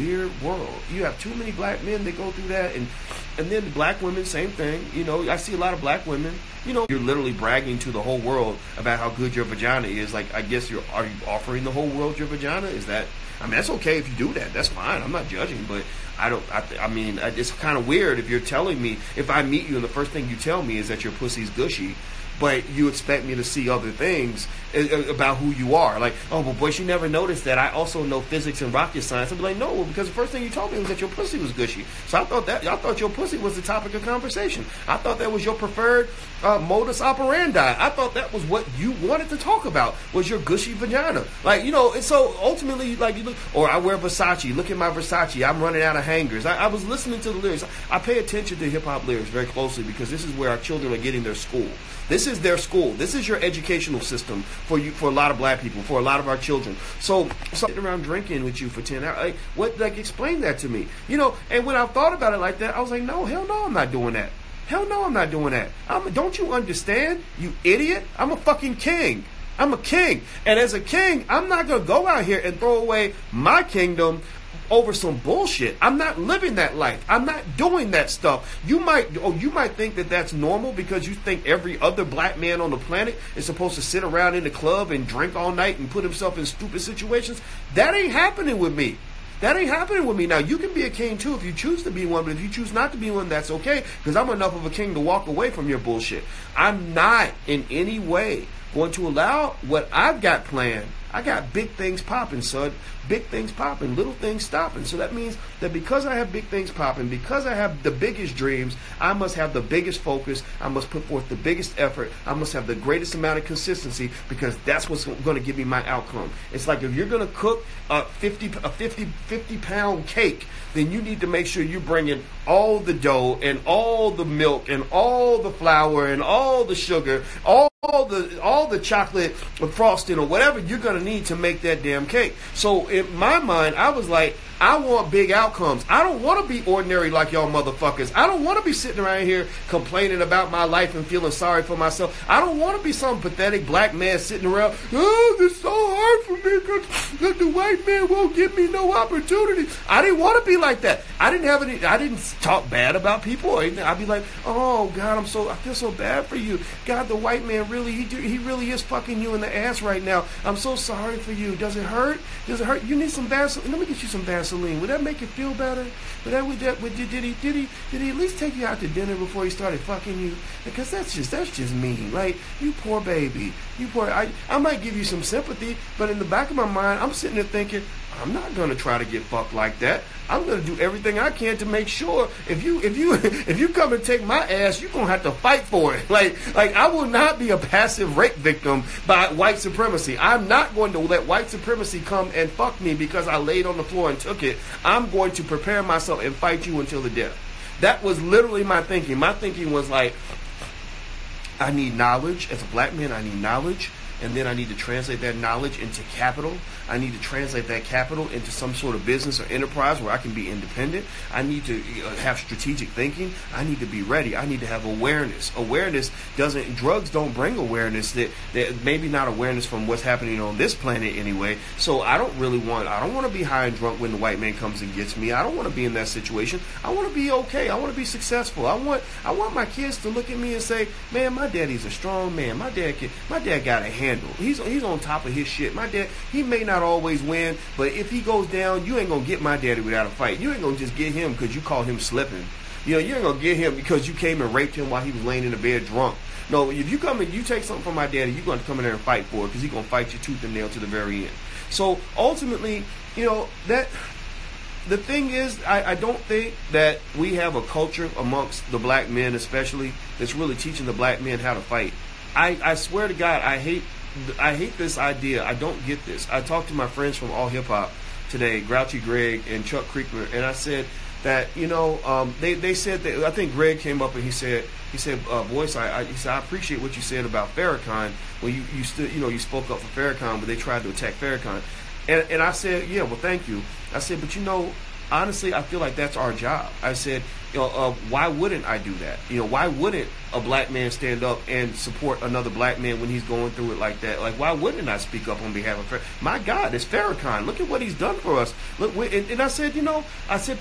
weird world. You have too many black men that go through that, and then the black women, same thing. You know, I see a lot of black women. You know, you're literally bragging to the whole world about how good your vagina is. Like, I guess are you offering the whole world your vagina? Is that? I mean, that's okay if you do that. That's fine. I'm not judging, but I mean, it's kind of weird if you're telling me, if I meet you and the first thing you tell me is that your pussy's gushy, but you expect me to see other things about who you are. Like, oh, well, Boyce, you never noticed that I also know physics and rocket science. I'd be like, no, well, because the first thing you told me was that your pussy was gushy. So I thought your pussy was the topic of conversation. I thought that was your preferred modus operandi. I thought that was what you wanted to talk about, was your gushy vagina. Like, you know, and so ultimately, like, you look, or I wear Versace. Look at my Versace. I'm running out of hangers. I was listening to the lyrics. I pay attention to hip-hop lyrics very closely because this is where our children are getting their school. This is their school. This is your educational system for a lot of black people, for a lot of our children. So sitting around drinking with you for 10 hours, explain that to me. You know, and when I thought about it like that, I was like, no, hell no, I'm not doing that. Hell no, I'm not doing that. Don't you understand, you idiot? I'm a fucking king. I'm a king. And as a king, I'm not going to go out here and throw away my kingdom over some bullshit. I'm not living that life. I'm not doing that stuff. You might think that that's normal because you think every other black man on the planet is supposed to sit around in the club and drink all night and put himself in stupid situations. That ain't happening with me. That ain't happening with me. Now, you can be a king too if you choose to be one, but if you choose not to be one, that's okay, because I'm enough of a king to walk away from your bullshit. I'm not in any way going to allow what I've got planned. I got big things popping, son. Big things popping, little things stopping. So that means that because I have big things popping, because I have the biggest dreams, I must have the biggest focus. I must put forth the biggest effort. I must have the greatest amount of consistency, because that's what's going to give me my outcome. It's like if you're going to cook a 50-pound cake, then you need to make sure you're bringing all the dough and all the milk and all the flour and all the sugar, all the chocolate frosting or whatever you're going to need to make that damn cake. So in my mind, I was like, I want big outcomes. I don't want to be ordinary like y'all motherfuckers. I don't want to be sitting around here complaining about my life and feeling sorry for myself. I don't want to be some pathetic black man sitting around, oh, it's so hard for me because the white man won't give me no opportunity. I didn't want to be like that. I didn't talk bad about people or anything. I'd be like, oh God, I feel so bad for you. God, the white man he really is fucking you in the ass right now. I'm so sorry for you. Does it hurt? Does it hurt? You need some Vaseline. Let me get you some Vaseline. Would that make you feel better? Did he at least take you out to dinner before he started fucking you? Because that's just mean. Like, you poor baby. I might give you some sympathy, but in the back of my mind, I'm sitting there thinking, I'm not gonna try to get fucked like that. I'm gonna do everything I can to make sure if you come and take my ass, you're gonna have to fight for it. Like I will not be a passive rape victim by white supremacy. I'm not going to let white supremacy come and fuck me because I laid on the floor and took it. I'm going to prepare myself and fight you until the death. That was literally my thinking. My thinking was like, I need knowledge. As a black man, I need knowledge. And then I need to translate that knowledge into capital. I need to translate that capital into some sort of business or enterprise where I can be independent. I need to have strategic thinking. I need to be ready. I need to have awareness. Drugs don't bring awareness, that maybe not awareness from what's happening on this planet anyway. So I don't want to be high and drunk when the white man comes and gets me. I don't want to be in that situation. I want to be okay. I want to be successful. I want my kids to look at me and say, man, my daddy's a strong man. My dad got a handle. He's on top of his shit. My dad, he may not always win, but if he goes down, you ain't gonna get my daddy without a fight. You ain't gonna just get him because you call him slipping. You know, you ain't gonna get him because you came and raped him while he was laying in the bed drunk. No, if you come and you take something from my daddy, you're gonna come in there and fight for it, because he's gonna fight you tooth and nail to the very end. So ultimately, you know, that the thing is, I don't think that we have a culture amongst the black men especially that's really teaching the black men how to fight. I swear to God, I hate this idea. I don't get this. I talked to my friends from All Hip Hop today, Grouchy Greg and Chuck Creekman, and I said that, you know, they said that, I think Greg came up and he said, Boyce, I appreciate what you said about Farrakhan when you spoke up for Farrakhan, but they tried to attack Farrakhan, and I said, yeah, well, thank you. I said, but you know, honestly, I feel like that's our job. I said, why wouldn't I do that? Why wouldn't a black man stand up and support another black man when he's going through it like that? Like, why wouldn't I speak up on behalf of my God, it's Farrakhan. Look at what he's done for us. Look, and I said,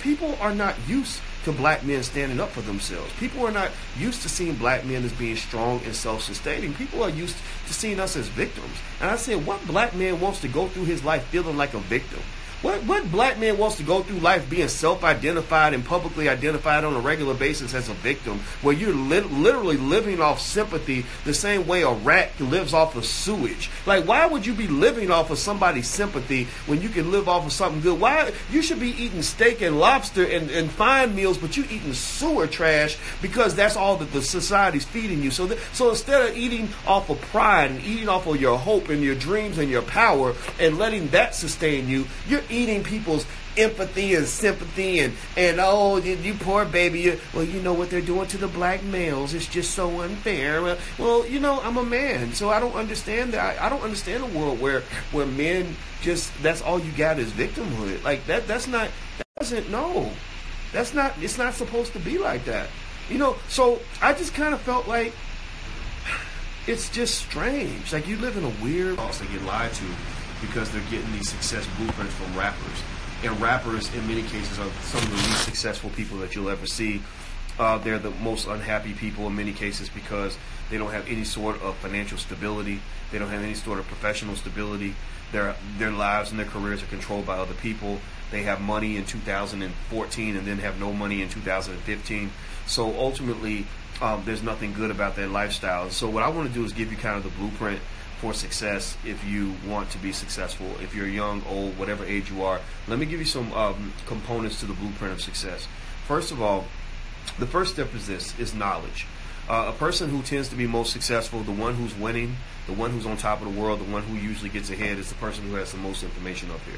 people are not used to black men standing up for themselves. People are not used to seeing black men as being strong and self-sustaining. People are used to seeing us as victims. And I said, what black man wants to go through his life feeling like a victim? What black man wants to go through life being self-identified and publicly identified on a regular basis as a victim, where you're literally living off sympathy the same way a rat lives off of sewage? Like, why would you be living off of somebody's sympathy when you can live off of something good? Why you should be eating steak and lobster and fine meals, but you eating sewer trash because that's all that the society's feeding you. So instead of eating off of pride and eating off of your hope and your dreams and your power and letting that sustain you, you're eating people's empathy and sympathy and oh, you poor baby. Well, you know what they're doing to the black males. It's just so unfair. Well, I'm a man, so I don't understand that. I don't understand a world where men just, that's all you got is victimhood. Like it's not supposed to be like that. So I just kind of felt like it's just strange. Like, you live in a weird house. They get lied to because they're getting these success blueprints from rappers. And rappers, in many cases, are some of the least successful people that you'll ever see. They're the most unhappy people in many cases because they don't have any sort of financial stability. They don't have any sort of professional stability. Their lives and their careers are controlled by other people. They have money in 2014 and then have no money in 2015. So ultimately, there's nothing good about their lifestyle. So what I want to do is give you kind of the blueprint for success if you want to be successful. If you're young, old, whatever age you are, let me give you some components to the blueprint of success. First of all, the first step is knowledge. A person who tends to be most successful, the one who's winning, the one who's on top of the world, the one who usually gets ahead, is the person who has the most information up here.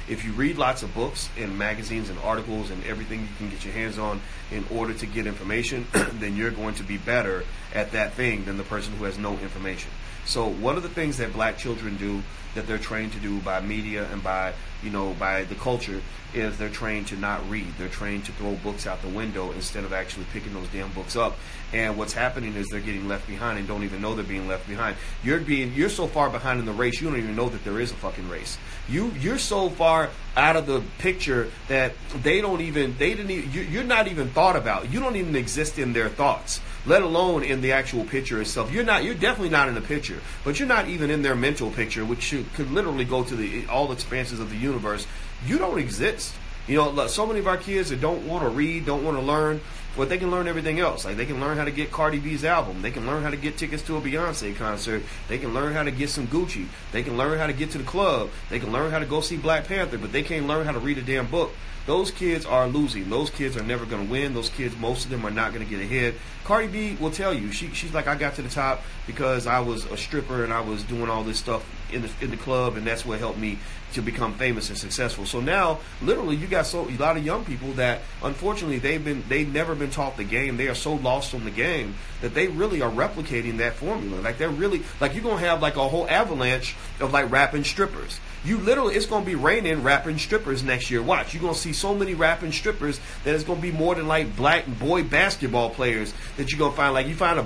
If you read lots of books and magazines and articles and everything you can get your hands on in order to get information, then you're going to be better at that thing than the person who has no information. So one of the things that black children do, that they're trained to do by media and by the culture, is they're trained to not read. They're trained to throw books out the window instead of actually picking those damn books up. And what's happening is they're getting left behind and don't even know they're being left behind. You're so far behind in the race, you don't even know that there is a fucking race. You're so far out of the picture that you're not even thought about. You don't even exist in their thoughts, let alone in the actual picture itself. You're definitely not in the picture, but you're not even in their mental picture, which could literally go to all expanses of the universe. You don't exist. So many of our kids that don't want to read, don't want to learn, but they can learn everything else. Like, they can learn how to get Cardi B's album. They can learn how to get tickets to a Beyonce concert. They can learn how to get some Gucci. They can learn how to get to the club. They can learn how to go see Black Panther, but they can't learn how to read a damn book. Those kids are losing. Those kids are never going to win. Those kids, most of them, are not going to get ahead. Cardi B will tell you, she's like, I got to the top because I was a stripper and I was doing all this stuff in the club, and that's what helped me to become famous and successful. So now, literally, you got a lot of young people that, unfortunately, they've never been taught the game. They are so lost on the game that they really are replicating that formula. Like, they're really, like, you're going to have like a whole avalanche of like rapping strippers. It's going to be raining rapping strippers next year. Watch, you're going to see so many rapping strippers that it's going to be more than like black boy basketball players that you're going to find. Like, you find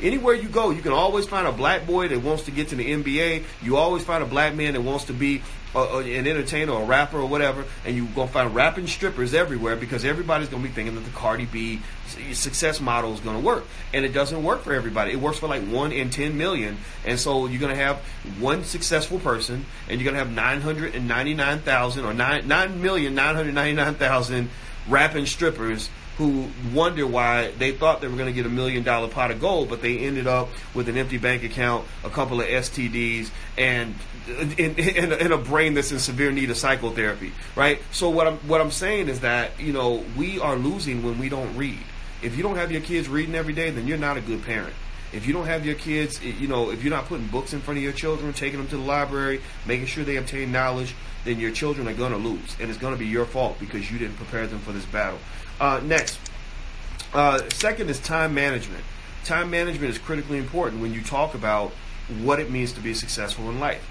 anywhere you go, you can always find a black boy that wants to get to the NBA. You always find a black man that wants to be an entertainer or a rapper or whatever, and you're going to find rapping strippers everywhere because everybody's going to be thinking that the Cardi B success model is going to work. And it doesn't work for everybody. It works for like 1 in 10 million. And so you're going to have one successful person, and you're going to have 999,000 or 9,999,000 rapping strippers who wonder why they thought they were going to get $1 million pot of gold, but they ended up with an empty bank account, a couple of STDs, and in a brain that's in severe need of psychotherapy, right? So what I'm saying is that, we are losing when we don't read. If you don't have your kids reading every day, then you're not a good parent. If you don't have your kids, if you're not putting books in front of your children, taking them to the library, making sure they obtain knowledge, then your children are going to lose, and it's going to be your fault because you didn't prepare them for this battle. Next, second is time management. Time management is critically important when you talk about what it means to be successful in life.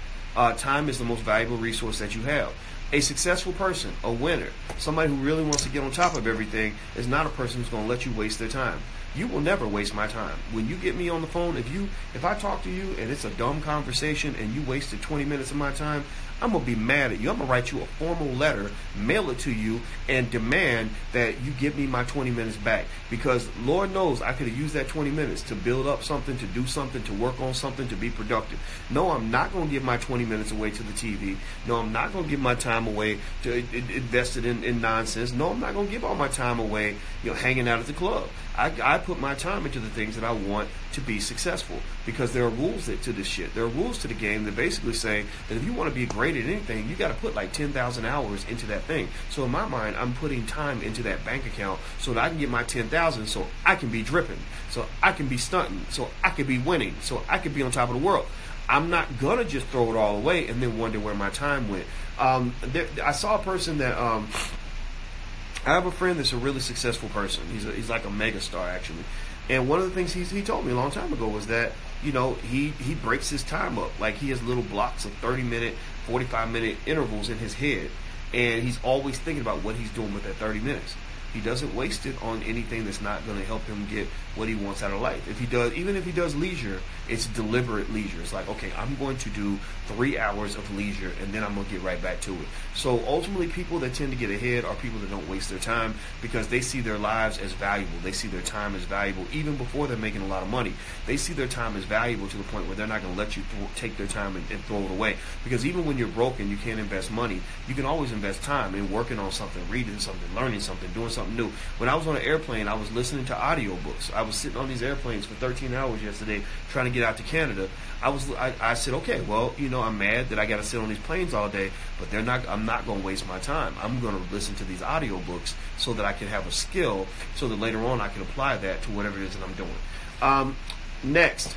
Time is the most valuable resource that you have. A successful person, a winner, somebody who really wants to get on top of everything is not a person who's going to let you waste their time. You will never waste my time. When you get me on the phone, if I talk to you and it's a dumb conversation and you wasted 20 minutes of my time, I'm going to be mad at you. I'm going to write you a formal letter, mail it to you, and demand that you give me my 20 minutes back. Because Lord knows I could have used that 20 minutes to build up something, to do something, to work on something, to be productive. No, I'm not going to give my 20 minutes away to the TV. No, I'm not going to give my time away to invest it in nonsense. No, I'm not going to give all my time away, hanging out at the club. I put my time into the things that I want to be successful, because there are rules to this shit. There are rules to the game that basically say that if you want to be great at anything, you got to put like 10,000 hours into that thing. So in my mind, I'm putting time into that bank account so that I can get my 10,000, so I can be dripping, so I can be stunting, so I can be winning, so I can be on top of the world. I'm not gonna just throw it all away and then wonder where my time went. I saw a person that I have a friend that's a really successful person. He's like a mega star, actually. And one of the things he told me a long time ago was that, he breaks his time up. Like, he has little blocks of 30-minute, 45-minute intervals in his head. And he's always thinking about what he's doing with that 30 minutes. He doesn't waste it on anything that's not going to help him get what he wants out of life. Even if he does leisure, it's deliberate leisure. It's like, okay, I'm going to do 3 hours of leisure, and then I'm going to get right back to it. So ultimately, people that tend to get ahead are people that don't waste their time, because they see their lives as valuable. They see their time as valuable even before they're making a lot of money. They see their time as valuable to the point where they're not going to let you take their time and throw it away. Because even when you're broke and you can't invest money, you can always invest time in working on something, reading something, learning something, doing something new. When I was on an airplane, I was listening to audiobooks. I was sitting on these airplanes for 13 hours yesterday trying to get out to Canada. I said, okay, well, I'm mad that I got to sit on these planes all day, but I'm not going to waste my time. I'm going to listen to these audiobooks so that I can have a skill, so that later on I can apply that to whatever it is that I'm doing. Next,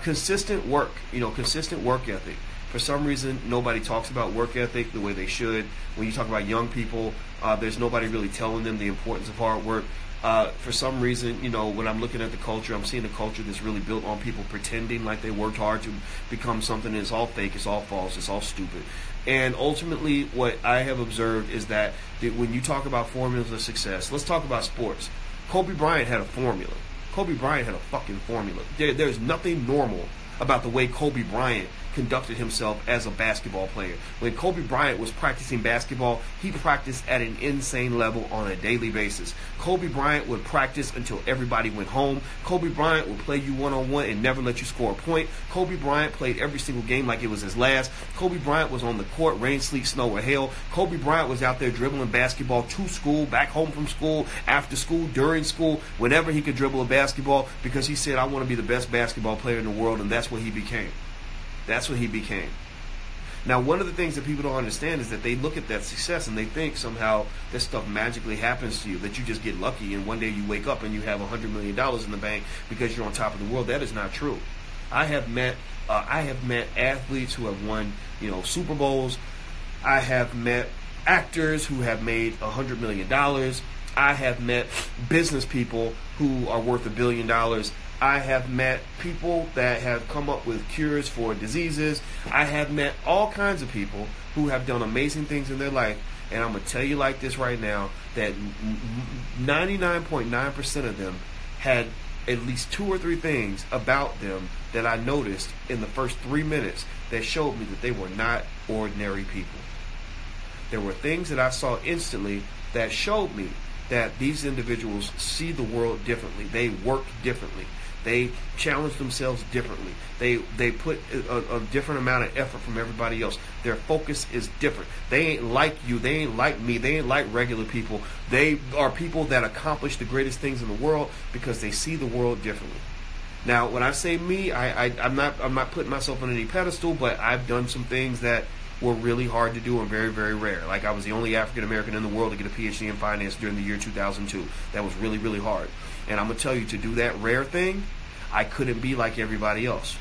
consistent work. Consistent work ethic. For some reason, nobody talks about work ethic the way they should. When you talk about young people, there's nobody really telling them the importance of hard work. For some reason, when I'm looking at the culture, I'm seeing a culture that's really built on people pretending like they worked hard to become something that's all fake, it's all false, it's all stupid. And ultimately, what I have observed is that when you talk about formulas of success, let's talk about sports. Kobe Bryant had a formula. Kobe Bryant had a fucking formula. There's nothing normal about the way Kobe Bryant conducted himself as a basketball player. When Kobe Bryant was practicing basketball, he practiced at an insane level on a daily basis. Kobe Bryant would practice until everybody went home. Kobe Bryant would play you one-on-one and never let you score a point. Kobe Bryant played every single game like it was his last. Kobe Bryant was on the court, rain, sleet, snow, or hail. Kobe Bryant was out there dribbling basketball to school, back home from school, after school, during school, whenever he could dribble a basketball, because he said, I want to be the best basketball player in the world, and that's what he became. That's what he became. Now, one of the things that people don't understand is that they look at that success and they think somehow this stuff magically happens to you, that you just get lucky and one day you wake up and you have $100 million in the bank because you're on top of the world. That is not true. I have met athletes who have won, Super Bowls. I have met actors who have made $100 million. I have met business people who are worth $1 billion. I have met people that have come up with cures for diseases. I have met all kinds of people who have done amazing things in their life. And I'm going to tell you like this right now, that 99.9% of them had at least 2 or 3 things about them that I noticed in the first 3 minutes that showed me that they were not ordinary people. There were things that I saw instantly that showed me that these individuals see the world differently. They work differently. They challenge themselves differently. They put a different amount of effort from everybody else. Their focus is different. They ain't like you. They ain't like me. They ain't like regular people. They are people that accomplish the greatest things in the world because they see the world differently. Now, when I say me, I'm not putting myself on any pedestal, but I've done some things that were really hard to do and very, very rare. Like, I was the only African American in the world to get a PhD in finance during the year 2002. That was really, really hard. And I'm going to tell you, to do that rare thing, I couldn't be like everybody else.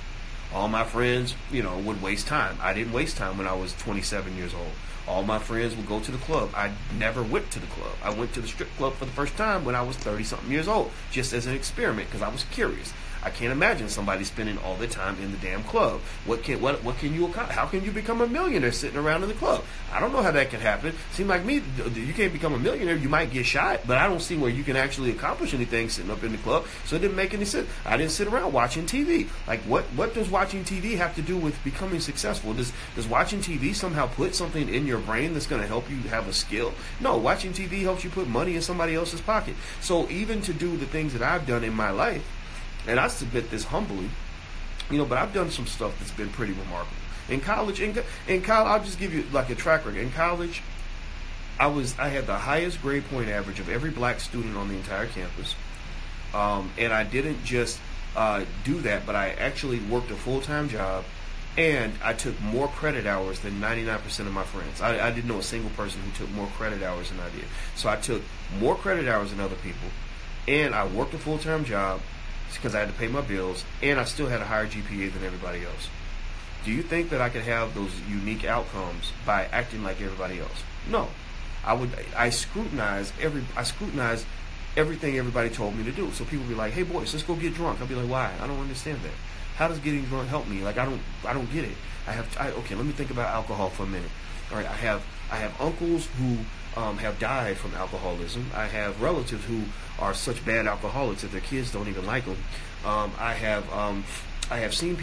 All my friends, would waste time. I didn't waste time when I was 27 years old. All my friends would go to the club. I never went to the club. I went to the strip club for the first time when I was 30-something years old, just as an experiment, because I was curious. I can't imagine somebody spending all their time in the damn club. What can you accomplish? How can you become a millionaire sitting around in the club? I don't know how that can happen. Seems like me, you can't become a millionaire. You might get shot, but I don't see where you can actually accomplish anything sitting up in the club. So it didn't make any sense. I didn't sit around watching TV. Like, what does watching TV have to do with becoming successful? Does watching TV somehow put something in your brain that's going to help you have a skill? No, watching TV helps you put money in somebody else's pocket. So even to do the things that I've done in my life, and I submit this humbly, but I've done some stuff that's been pretty remarkable. In college, I'll just give you like a track record. In college, I had the highest grade point average of every black student on the entire campus, and I didn't just do that, but I actually worked a full-time job, and I took more credit hours than 99% of my friends. I didn't know a single person who took more credit hours than I did. So I took more credit hours than other people, and I worked a full-time job, because I had to pay my bills, and I still had a higher GPA than everybody else. Do you think that I could have those unique outcomes by acting like everybody else? No. I scrutinize everything everybody told me to do. So people be like, "Hey Boyce, let's go get drunk." I'll be like, "Why? I don't understand that. How does getting drunk help me? Like I don't get it. Okay, let me think about alcohol for a minute. All right, I have uncles who have died from alcoholism. I have relatives who are such bad alcoholics that their kids don't even like them. I have seen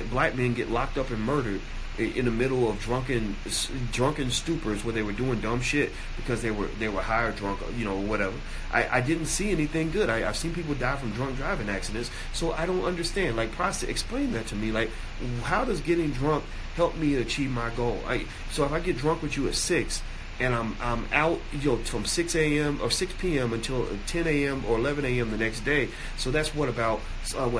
black men get locked up and murdered in the middle of drunken stupors where they were doing dumb shit because they were high or drunk, whatever. I didn't see anything good. I've seen people die from drunk driving accidents, so I don't understand. Like, explain that to me. Like, how does getting drunk help me achieve my goal? So if I get drunk with you at 6, and I'm out, from 6 a.m. or 6 p.m. until 10 a.m. or 11 a.m. the next day. So that's about 12,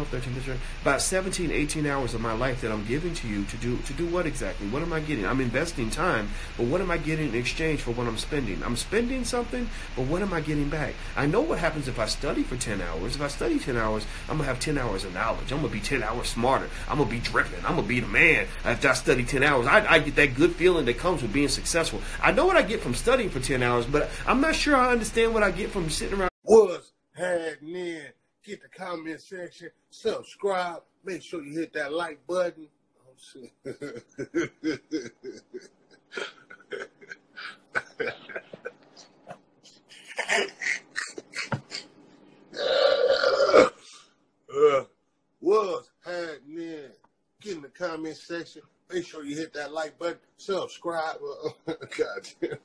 13, 15, about 17, 18 hours of my life that I'm giving to you to do what exactly? What am I getting? I'm investing time, but what am I getting in exchange for what I'm spending? I'm spending something, but what am I getting back? I know what happens if I study for 10 hours. If I study 10 hours, I'm going to have 10 hours of knowledge. I'm going to be 10 hours smarter. I'm going to be dripping. I'm going to be the man. After I study 10 hours, I get that good feeling that comes with being successful. I know what I get from studying for 10 hours, but I'm not sure I understand what I get from sitting around. Was happening? Get the comment section, subscribe, make sure you hit that like button. Oh, shit. Was happening? Get in the comment section, make sure you hit that like button, subscribe. God damn.